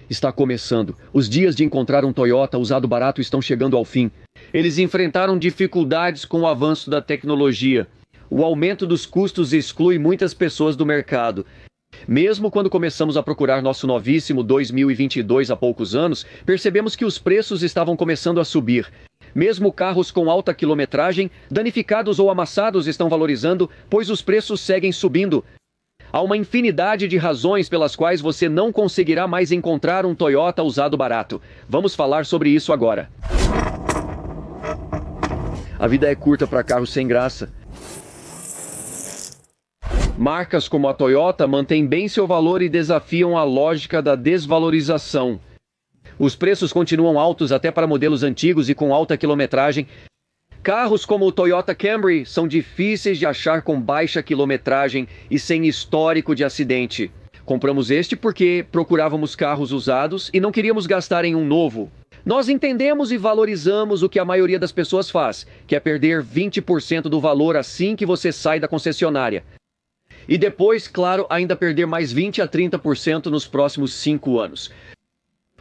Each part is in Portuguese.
está começando. Os dias de encontrar um Toyota usado barato estão chegando ao fim. Eles enfrentaram dificuldades com o avanço da tecnologia. O aumento dos custos exclui muitas pessoas do mercado. Mesmo quando começamos a procurar nosso novíssimo 2022 há poucos anos, percebemos que os preços estavam começando a subir. Mesmo carros com alta quilometragem, danificados ou amassados estão valorizando, pois os preços seguem subindo. Há uma infinidade de razões pelas quais você não conseguirá mais encontrar um Toyota usado barato. Vamos falar sobre isso agora. A vida é curta para carros sem graça. Marcas como a Toyota mantêm bem seu valor e desafiam a lógica da desvalorização. Os preços continuam altos até para modelos antigos e com alta quilometragem. Carros como o Toyota Camry são difíceis de achar com baixa quilometragem e sem histórico de acidente. Compramos este porque procurávamos carros usados e não queríamos gastar em um novo. Nós entendemos e valorizamos o que a maioria das pessoas faz, que é perder 20% do valor assim que você sai da concessionária. E depois, claro, ainda perder mais 20 a 30% nos próximos 5 anos.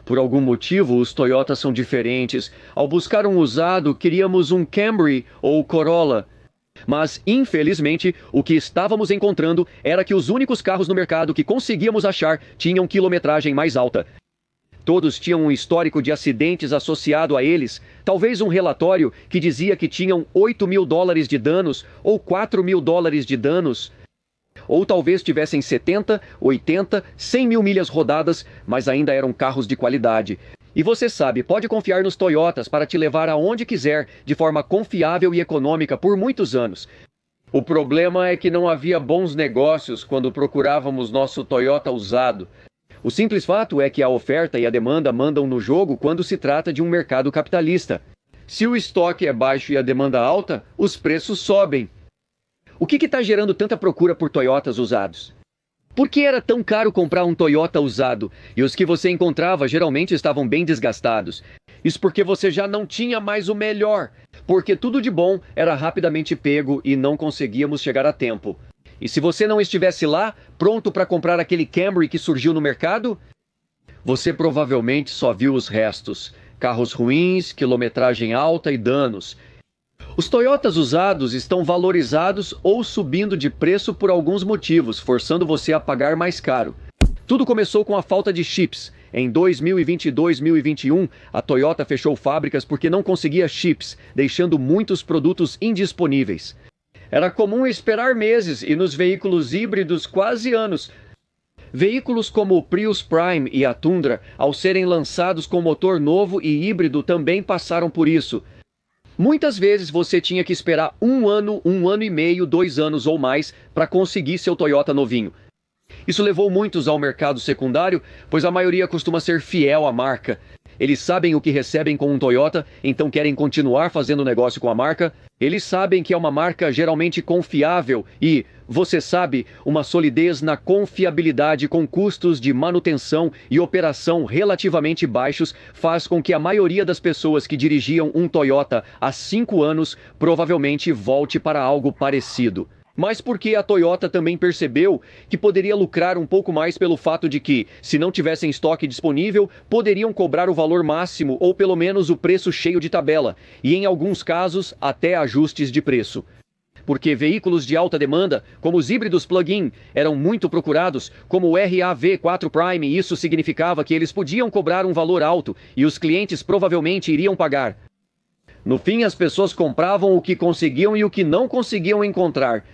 Por algum motivo, os Toyotas são diferentes. Ao buscar um usado, queríamos um Camry ou Corolla. Mas, infelizmente, o que estávamos encontrando era que os únicos carros no mercado que conseguíamos achar tinham quilometragem mais alta. Todos tinham um histórico de acidentes associado a eles, talvez um relatório que dizia que tinham $8.000 de danos ou $4.000 de danos. Ou talvez tivessem 70, 80, 100 mil milhas rodadas, mas ainda eram carros de qualidade. E você sabe, pode confiar nos Toyotas para te levar aonde quiser, de forma confiável e econômica por muitos anos. O problema é que não havia bons negócios quando procurávamos nosso Toyota usado. O simples fato é que a oferta e a demanda mandam no jogo quando se trata de um mercado capitalista. Se o estoque é baixo e a demanda alta, os preços sobem. O que está gerando tanta procura por Toyotas usados? Por que era tão caro comprar um Toyota usado? E os que você encontrava geralmente estavam bem desgastados. Isso porque você já não tinha mais o melhor. Porque tudo de bom era rapidamente pego e não conseguíamos chegar a tempo. E se você não estivesse lá, pronto para comprar aquele Camry que surgiu no mercado, você provavelmente só viu os restos. Carros ruins, quilometragem alta e danos. Os Toyotas usados estão valorizados ou subindo de preço por alguns motivos, forçando você a pagar mais caro. Tudo começou com a falta de chips. Em 2020 e 2021, a Toyota fechou fábricas porque não conseguia chips, deixando muitos produtos indisponíveis. Era comum esperar meses e nos veículos híbridos quase anos. Veículos como o Prius Prime e a Tundra, ao serem lançados com motor novo e híbrido, também passaram por isso. Muitas vezes você tinha que esperar 1 ano, 1 ano e meio, 2 anos ou mais para conseguir seu Toyota novinho. Isso levou muitos ao mercado secundário, pois a maioria costuma ser fiel à marca. Eles sabem o que recebem com um Toyota, então querem continuar fazendo negócio com a marca. Eles sabem que é uma marca geralmente confiável e, você sabe, uma solidez na confiabilidade com custos de manutenção e operação relativamente baixos faz com que a maioria das pessoas que dirigiam um Toyota há 5 anos provavelmente volte para algo parecido. Mas porque a Toyota também percebeu que poderia lucrar um pouco mais pelo fato de que, se não tivessem estoque disponível, poderiam cobrar o valor máximo ou pelo menos o preço cheio de tabela, e em alguns casos até ajustes de preço. Porque veículos de alta demanda, como os híbridos plug-in, eram muito procurados, como o RAV4 Prime, e isso significava que eles podiam cobrar um valor alto e os clientes provavelmente iriam pagar. No fim, as pessoas compravam o que conseguiam e o que não conseguiam encontrar.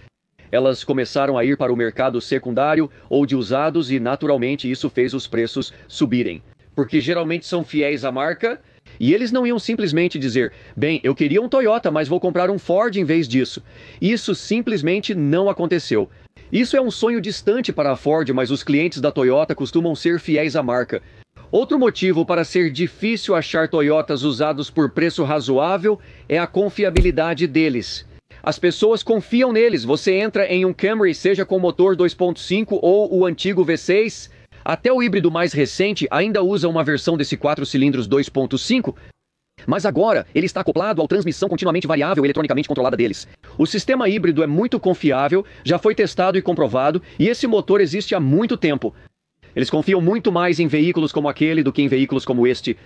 Elas começaram a ir para o mercado secundário ou de usados e, naturalmente, isso fez os preços subirem. Porque geralmente são fiéis à marca e eles não iam simplesmente dizer, bem, eu queria um Toyota, mas vou comprar um Ford em vez disso. Isso simplesmente não aconteceu. Isso é um sonho distante para a Ford, mas os clientes da Toyota costumam ser fiéis à marca. Outro motivo para ser difícil achar Toyotas usados por preço razoável é a confiabilidade deles. As pessoas confiam neles. Você entra em um Camry, seja com motor 2.5 ou o antigo V6, até o híbrido mais recente ainda usa uma versão desse 4 cilindros 2.5, mas agora ele está acoplado à transmissão continuamente variável eletronicamente controlada deles. O sistema híbrido é muito confiável, já foi testado e comprovado, e esse motor existe há muito tempo. Eles confiam muito mais em veículos como aquele do que em veículos como este.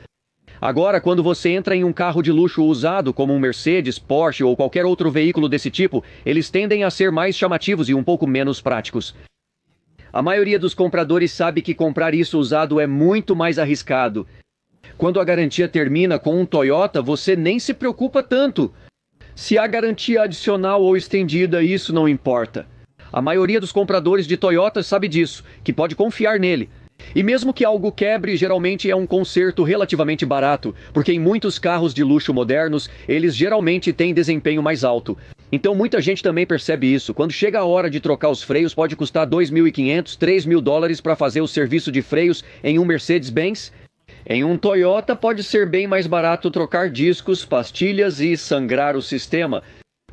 Agora, quando você entra em um carro de luxo usado, como um Mercedes, Porsche ou qualquer outro veículo desse tipo, eles tendem a ser mais chamativos e um pouco menos práticos. A maioria dos compradores sabe que comprar isso usado é muito mais arriscado. Quando a garantia termina com um Toyota, você nem se preocupa tanto. Se há garantia adicional ou estendida, isso não importa. A maioria dos compradores de Toyota sabe disso, que pode confiar nele. E mesmo que algo quebre, geralmente é um conserto relativamente barato, porque em muitos carros de luxo modernos, eles geralmente têm desempenho mais alto. Então muita gente também percebe isso. Quando chega a hora de trocar os freios, pode custar $2.500, $3.000 para fazer o serviço de freios em um Mercedes-Benz. Em um Toyota pode ser bem mais barato trocar discos, pastilhas e sangrar o sistema.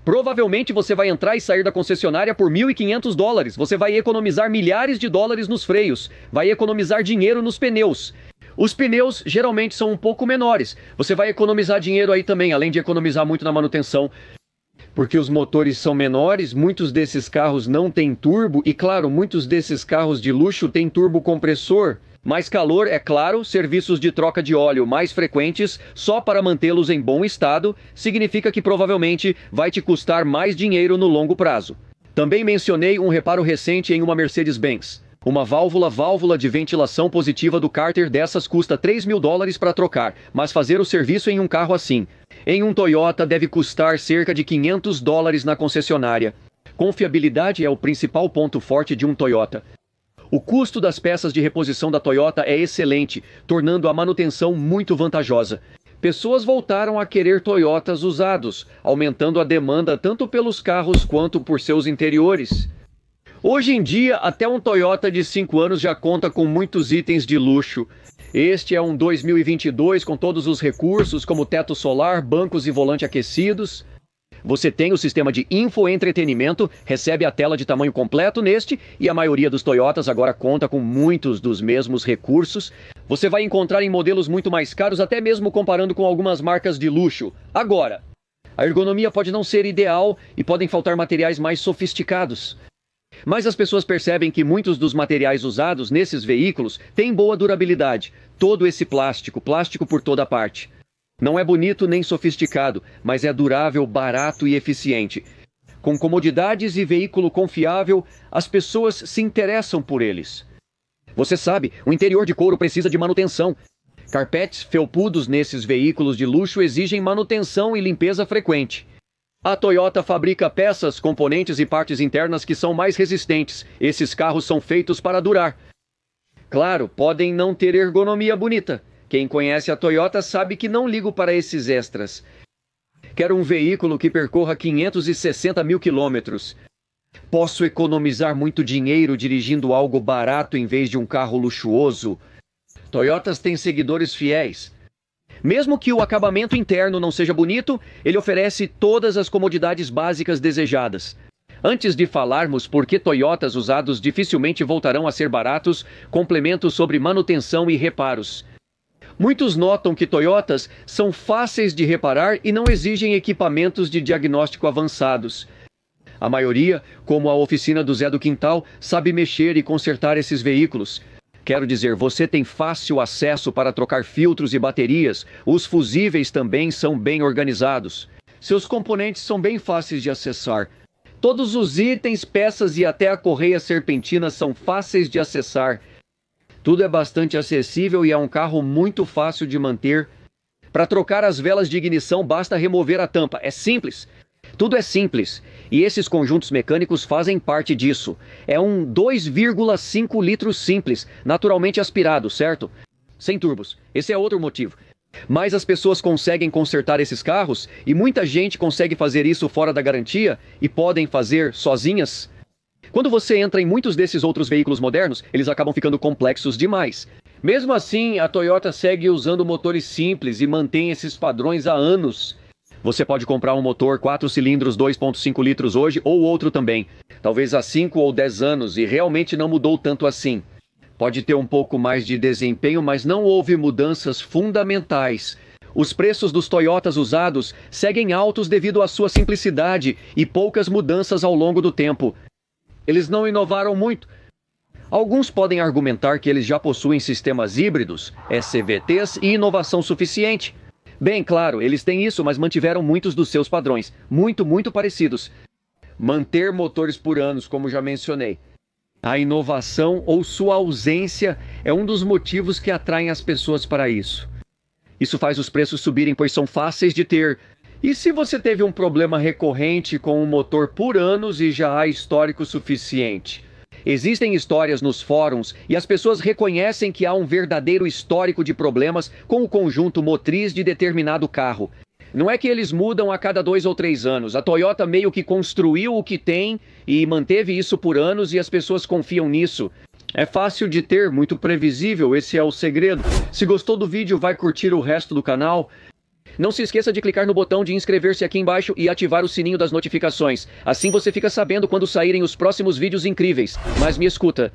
Provavelmente você vai entrar e sair da concessionária por $1.500. Você vai economizar milhares de dólares nos freios. Vai economizar dinheiro nos pneus. Os pneus geralmente são um pouco menores. Você vai economizar dinheiro aí também, além de economizar muito na manutenção. Porque os motores são menores, muitos desses carros não têm turbo e, claro, muitos desses carros de luxo têm turbo compressor. Mais calor, é claro, serviços de troca de óleo mais frequentes, só para mantê-los em bom estado, significa que provavelmente vai te custar mais dinheiro no longo prazo. Também mencionei um reparo recente em uma Mercedes-Benz. Uma válvula de ventilação positiva do cárter dessas custa $3.000 para trocar, mas fazer o serviço em um carro assim, em um Toyota, deve custar cerca de $500 na concessionária. Confiabilidade é o principal ponto forte de um Toyota. O custo das peças de reposição da Toyota é excelente, tornando a manutenção muito vantajosa. Pessoas voltaram a querer Toyotas usados, aumentando a demanda tanto pelos carros quanto por seus interiores. Hoje em dia, até um Toyota de 5 anos já conta com muitos itens de luxo. Este é um 2022 com todos os recursos, como teto solar, bancos e volante aquecidos. Você tem o sistema de infoentretenimento, recebe a tela de tamanho completo neste, e a maioria dos Toyotas agora conta com muitos dos mesmos recursos. Você vai encontrar em modelos muito mais caros, até mesmo comparando com algumas marcas de luxo. Agora, a ergonomia pode não ser ideal e podem faltar materiais mais sofisticados. Mas as pessoas percebem que muitos dos materiais usados nesses veículos têm boa durabilidade. Todo esse plástico por toda parte. Não é bonito nem sofisticado, mas é durável, barato e eficiente. Com comodidades e veículo confiável, as pessoas se interessam por eles. Você sabe, o interior de couro precisa de manutenção. Carpetes felpudos nesses veículos de luxo exigem manutenção e limpeza frequente. A Toyota fabrica peças, componentes e partes internas que são mais resistentes. Esses carros são feitos para durar. Claro, podem não ter ergonomia bonita. Quem conhece a Toyota sabe que não ligo para esses extras. Quero um veículo que percorra 560 mil quilômetros. Posso economizar muito dinheiro dirigindo algo barato em vez de um carro luxuoso. Toyotas têm seguidores fiéis. Mesmo que o acabamento interno não seja bonito, ele oferece todas as comodidades básicas desejadas. Antes de falarmos por que Toyotas usados dificilmente voltarão a ser baratos, complementos sobre manutenção e reparos. Muitos notam que Toyotas são fáceis de reparar e não exigem equipamentos de diagnóstico avançados. A maioria, como a oficina do Zé do Quintal, sabe mexer e consertar esses veículos. Quero dizer, você tem fácil acesso para trocar filtros e baterias. Os fusíveis também são bem organizados. Seus componentes são bem fáceis de acessar. Todos os itens, peças e até a correia serpentina são fáceis de acessar. Tudo é bastante acessível e é um carro muito fácil de manter. Para trocar as velas de ignição, basta remover a tampa. É simples. Tudo é simples. E esses conjuntos mecânicos fazem parte disso. É um 2,5 litros simples, naturalmente aspirado, certo? Sem turbos. Esse é outro motivo. Mas as pessoas conseguem consertar esses carros e muita gente consegue fazer isso fora da garantia e podem fazer sozinhas. Quando você entra em muitos desses outros veículos modernos, eles acabam ficando complexos demais. Mesmo assim, a Toyota segue usando motores simples e mantém esses padrões há anos. Você pode comprar um motor 4 cilindros 2,5 litros hoje ou outro também, talvez há 5 ou 10 anos, e realmente não mudou tanto assim. Pode ter um pouco mais de desempenho, mas não houve mudanças fundamentais. Os preços dos Toyotas usados seguem altos devido à sua simplicidade e poucas mudanças ao longo do tempo. Eles não inovaram muito. Alguns podem argumentar que eles já possuem sistemas híbridos, SVTs e inovação suficiente. Bem, claro, eles têm isso, mas mantiveram muitos dos seus padrões, muito parecidos. Manter motores por anos, como já mencionei. A inovação ou sua ausência é um dos motivos que atraem as pessoas para isso. Isso faz os preços subirem, pois são fáceis de ter. E se você teve um problema recorrente com o motor por anos e já há histórico suficiente? Existem histórias nos fóruns e as pessoas reconhecem que há um verdadeiro histórico de problemas com o conjunto motriz de determinado carro. Não é que eles mudam a cada 2 ou 3 anos. A Toyota meio que construiu o que tem e manteve isso por anos e as pessoas confiam nisso. É fácil de ter, muito previsível, esse é o segredo. Se gostou do vídeo, vai curtir o resto do canal. Não se esqueça de clicar no botão de inscrever-se aqui embaixo e ativar o sininho das notificações. Assim você fica sabendo quando saírem os próximos vídeos incríveis. Mas me escuta.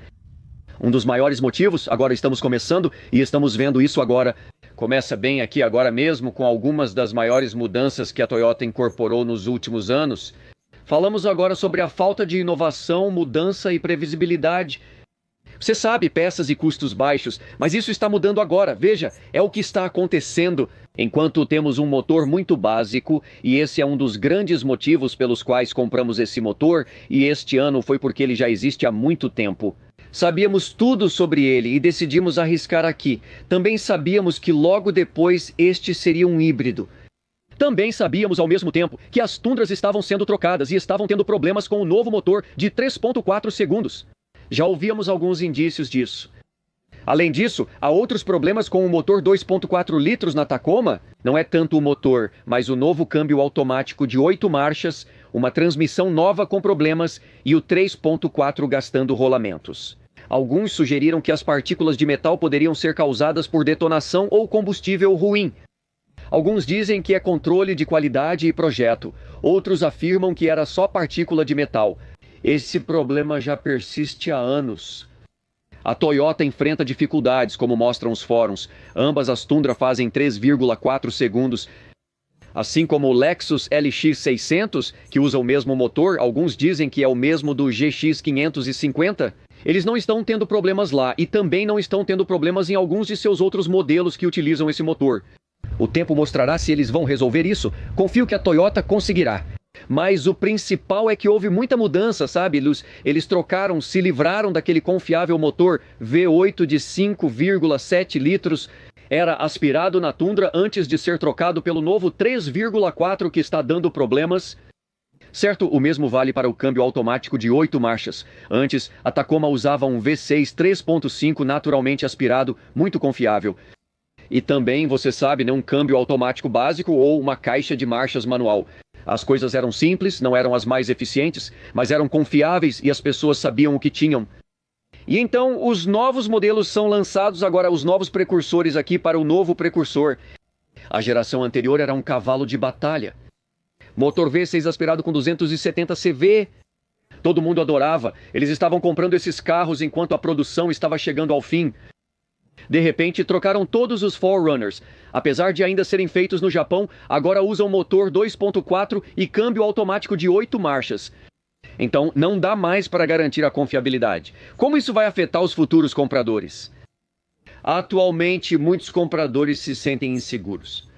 Um dos maiores motivos, agora estamos começando e estamos vendo isso agora. Começa bem aqui agora mesmo com algumas das maiores mudanças que a Toyota incorporou nos últimos anos. Falamos agora sobre a falta de inovação, mudança e previsibilidade. Você sabe, peças e custos baixos, mas isso está mudando agora. Veja, é o que está acontecendo. Enquanto temos um motor muito básico, e esse é um dos grandes motivos pelos quais compramos esse motor, e este ano foi porque ele já existe há muito tempo. Sabíamos tudo sobre ele e decidimos arriscar aqui. Também sabíamos que logo depois este seria um híbrido. Também sabíamos ao mesmo tempo que as Tundras estavam sendo trocadas e estavam tendo problemas com o novo motor de 3.4 segundos. Já ouvíamos alguns indícios disso. Além disso, há outros problemas com o motor 2.4 litros na Tacoma. Não é tanto o motor, mas o novo câmbio automático de 8 marchas, uma transmissão nova com problemas e o 3.4 gastando rolamentos. Alguns sugeriram que as partículas de metal poderiam ser causadas por detonação ou combustível ruim. Alguns dizem que é controle de qualidade e projeto. Outros afirmam que era só partícula de metal. Esse problema já persiste há anos. A Toyota enfrenta dificuldades, como mostram os fóruns. Ambas as Tundra fazem 3,4 segundos. Assim como o Lexus LX 600, que usa o mesmo motor, alguns dizem que é o mesmo do GX 550. Eles não estão tendo problemas lá e também não estão tendo problemas em alguns de seus outros modelos que utilizam esse motor. O tempo mostrará se eles vão resolver isso. Confio que a Toyota conseguirá. Mas o principal é que houve muita mudança, sabe? Eles trocaram, se livraram daquele confiável motor V8 de 5,7 litros. Era aspirado na Tundra antes de ser trocado pelo novo 3,4 que está dando problemas. Certo, o mesmo vale para o câmbio automático de 8 marchas. Antes, a Tacoma usava um V6 3.5 naturalmente aspirado, muito confiável. E também, você sabe, um câmbio automático básico ou uma caixa de marchas manual. As coisas eram simples, não eram as mais eficientes, mas eram confiáveis e as pessoas sabiam o que tinham. E então, os novos modelos são lançados agora, os novos precursores aqui para o novo precursor. A geração anterior era um cavalo de batalha. Motor V6 aspirado com 270 CV. Todo mundo adorava. Eles estavam comprando esses carros enquanto a produção estava chegando ao fim. De repente, trocaram todos os 4Runners. Apesar de ainda serem feitos no Japão, agora usam motor 2.4 e câmbio automático de 8 marchas. Então, não dá mais para garantir a confiabilidade. Como isso vai afetar os futuros compradores? Atualmente, muitos compradores se sentem inseguros.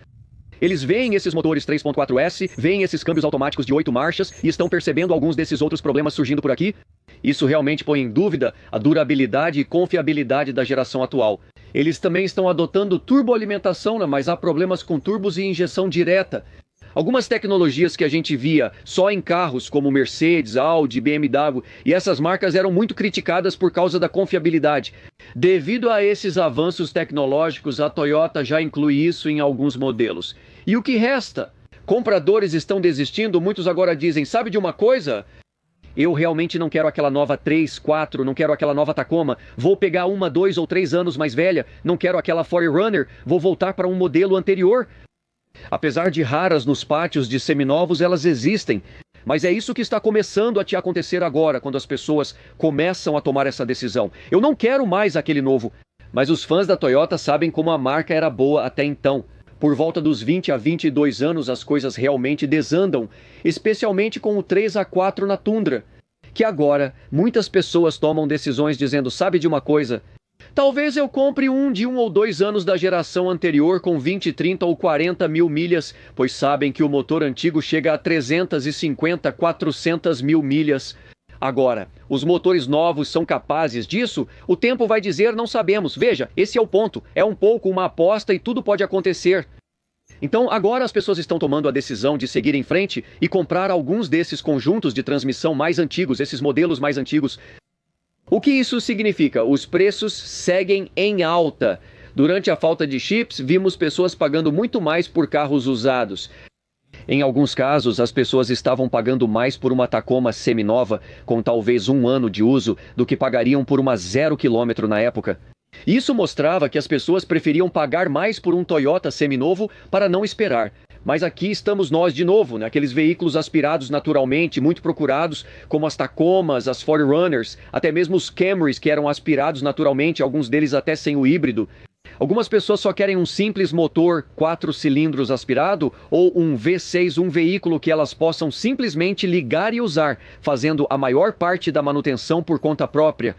Eles veem esses motores 3.4S, veem esses câmbios automáticos de 8 marchas e estão percebendo alguns desses outros problemas surgindo por aqui. Isso realmente põe em dúvida a durabilidade e confiabilidade da geração atual. Eles também estão adotando turboalimentação, mas há problemas com turbos e injeção direta. Algumas tecnologias que a gente via só em carros como Mercedes, Audi, BMW, e essas marcas eram muito criticadas por causa da confiabilidade. Devido a esses avanços tecnológicos, a Toyota já inclui isso em alguns modelos. E o que resta? Compradores estão desistindo, muitos agora dizem, sabe de uma coisa? Eu realmente não quero aquela nova 3, 4, não quero aquela nova Tacoma. Vou pegar uma, 2 ou 3 anos mais velha. Não quero aquela 4Runner. Vou voltar para um modelo anterior. Apesar de raras nos pátios de seminovos, elas existem. Mas é isso que está começando a te acontecer agora, quando as pessoas começam a tomar essa decisão. Eu não quero mais aquele novo. Mas os fãs da Toyota sabem como a marca era boa até então. Por volta dos 20 a 22 anos, as coisas realmente desandam, especialmente com o 3 a 4 na Tundra. que agora muitas pessoas tomam decisões dizendo, sabe de uma coisa? Talvez eu compre um de 1 ou 2 anos da geração anterior com 20, 30 ou 40 mil milhas, pois sabem que o motor antigo chega a 350, 400 mil milhas. Agora, os motores novos são capazes disso? O tempo vai dizer, não sabemos. Veja, esse é o ponto. É um pouco uma aposta e tudo pode acontecer. Então, agora as pessoas estão tomando a decisão de seguir em frente e comprar alguns desses conjuntos de transmissão mais antigos, esses modelos mais antigos. O que isso significa? Os preços seguem em alta. Durante a falta de chips, vimos pessoas pagando muito mais por carros usados. Em alguns casos, as pessoas estavam pagando mais por uma Tacoma seminova, com talvez 1 ano de uso, do que pagariam por uma 0 km na época. Isso mostrava que as pessoas preferiam pagar mais por um Toyota seminovo para não esperar. Mas aqui estamos nós de novo, naqueles veículos aspirados naturalmente, muito procurados, como as Tacomas, as 4Runners, até mesmo os Camrys que eram aspirados naturalmente, alguns deles até sem o híbrido. Algumas pessoas só querem um simples motor 4 cilindros aspirado ou um V6, um veículo que elas possam simplesmente ligar e usar, fazendo a maior parte da manutenção por conta própria.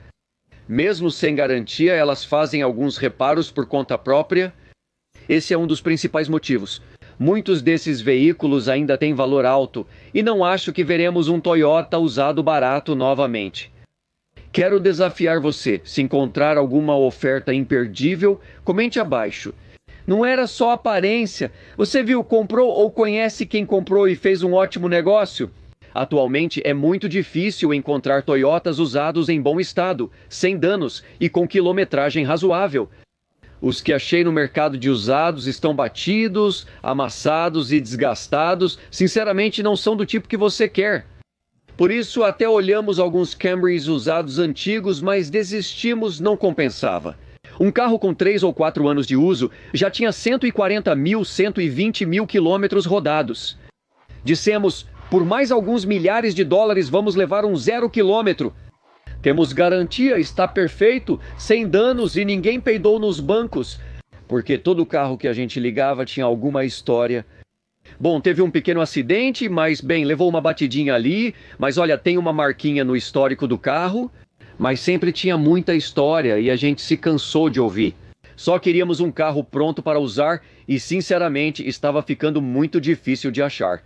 Mesmo sem garantia, elas fazem alguns reparos por conta própria. Esse é um dos principais motivos. Muitos desses veículos ainda têm valor alto e não acho que veremos um Toyota usado barato novamente. Quero desafiar você. Se encontrar alguma oferta imperdível, comente abaixo. Não era só aparência. Você viu, comprou ou conhece quem comprou e fez um ótimo negócio? Atualmente é muito difícil encontrar Toyotas usados em bom estado, sem danos e com quilometragem razoável. Os que achei no mercado de usados estão batidos, amassados e desgastados. Sinceramente, não são do tipo que você quer. Por isso, até olhamos alguns Camrys usados antigos, mas desistimos, não compensava. Um carro com 3 ou 4 anos de uso já tinha 140 mil, 120 mil quilômetros rodados. Dissemos, por mais alguns milhares de dólares vamos levar um 0 quilômetro. Temos garantia, está perfeito, sem danos e ninguém peidou nos bancos. Porque todo carro que a gente ligava tinha alguma história. Bom, teve um pequeno acidente, mas bem, levou uma batidinha ali, mas olha, tem uma marquinha no histórico do carro, mas sempre tinha muita história e a gente se cansou de ouvir. Só queríamos um carro pronto para usar e, sinceramente, estava ficando muito difícil de achar.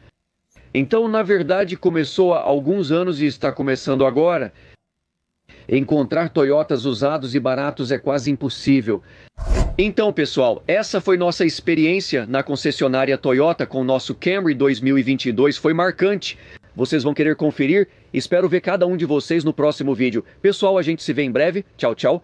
Então, na verdade, começou há alguns anos e está começando agora. Encontrar Toyotas usados e baratos é quase impossível. Então, pessoal, essa foi nossa experiência na concessionária Toyota com o nosso Camry 2022. Foi marcante. Vocês vão querer conferir? Espero ver cada um de vocês no próximo vídeo. Pessoal, a gente se vê em breve. Tchau, tchau.